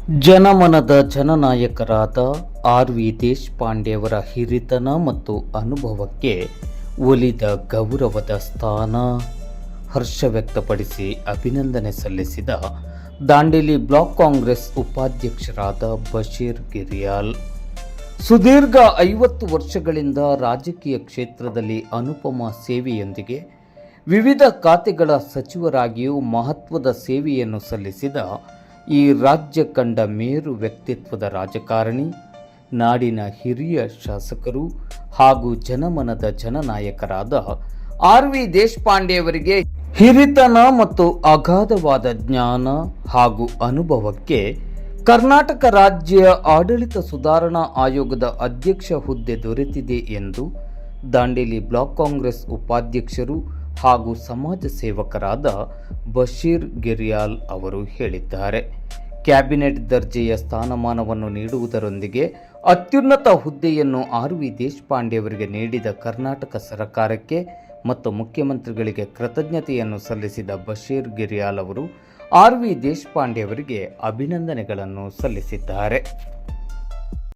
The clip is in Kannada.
ಜನಮನದ ಜನನಾಯಕರಾದ ಆರ್.ವಿ. ದೇಶಪಾಂಡೆಯವರ ಹಿರಿತನ ಮತ್ತು ಅನುಭವಕ್ಕೆ ಒಲಿದ ಗೌರವದ ಸ್ಥಾನ. ಹರ್ಷ ವ್ಯಕ್ತಪಡಿಸಿ ಅಭಿನಂದನೆ ಸಲ್ಲಿಸಿದ ದಾಂಡೇಲಿ ಬ್ಲಾಕ್ ಕಾಂಗ್ರೆಸ್ ಉಪಾಧ್ಯಕ್ಷರಾದ ಬಶೀರ್ ಗಿರಿಯಾಲ್. ಸುದೀರ್ಘ 50 ವರ್ಷಗಳಿಂದ ರಾಜಕೀಯ ಕ್ಷೇತ್ರದಲ್ಲಿ ಅನುಪಮ ಸೇವೆಯೊಂದಿಗೆ ವಿವಿಧ ಖಾತೆಗಳ ಸಚಿವರಾಗಿಯೂ ಮಹತ್ವದ ಸೇವೆಯನ್ನು ಸಲ್ಲಿಸಿದ ಈ ರಾಜ್ಯ ಕಂಡ ಮೇರು ವ್ಯಕ್ತಿತ್ವದ ರಾಜಕಾರಣಿ, ನಾಡಿನ ಹಿರಿಯ ಶಾಸಕರು ಹಾಗೂ ಜನಮನದ ಜನನಾಯಕರಾದ ಆರ್.ವಿ. ದೇಶಪಾಂಡೆಯವರಿಗೆ ಹಿರಿತನ ಮತ್ತು ಅಗಾಧವಾದ ಜ್ಞಾನ ಹಾಗೂ ಅನುಭವಕ್ಕೆ ಕರ್ನಾಟಕ ರಾಜ್ಯ ಆಡಳಿತ ಸುಧಾರಣಾ ಆಯೋಗದ ಅಧ್ಯಕ್ಷ ಹುದ್ದೆ ದೊರೆತಿದೆ ಎಂದು ದಾಂಡೇಲಿ ಬ್ಲಾಕ್ ಕಾಂಗ್ರೆಸ್ ಉಪಾಧ್ಯಕ್ಷರು ಹಾಗೂ ಸಮಾಜ ಸೇವಕರಾದ ಬಶೀರ್ ಗಿರಿಯಾಲ್ ಅವರು ಹೇಳಿದ್ದಾರೆ. ಕ್ಯಾಬಿನೆಟ್ ದರ್ಜೆಯ ಸ್ಥಾನಮಾನವನ್ನು ನೀಡುವುದರೊಂದಿಗೆ ಅತ್ಯುನ್ನತ ಹುದ್ದೆಯನ್ನು ಆರ್.ವಿ. ದೇಶಪಾಂಡೆಯವರಿಗೆ ನೀಡಿದ ಕರ್ನಾಟಕ ಸರ್ಕಾರಕ್ಕೆ ಮತ್ತು ಮುಖ್ಯಮಂತ್ರಿಗಳಿಗೆ ಕೃತಜ್ಞತೆಯನ್ನು ಸಲ್ಲಿಸಿದ ಬಶೀರ್ ಗಿರಿಯಾಲ್ ಅವರು ಆರ್.ವಿ. ದೇಶಪಾಂಡೆಯವರಿಗೆ ಅಭಿನಂದನೆಗಳನ್ನು ಸಲ್ಲಿಸಿದ್ದಾರೆ.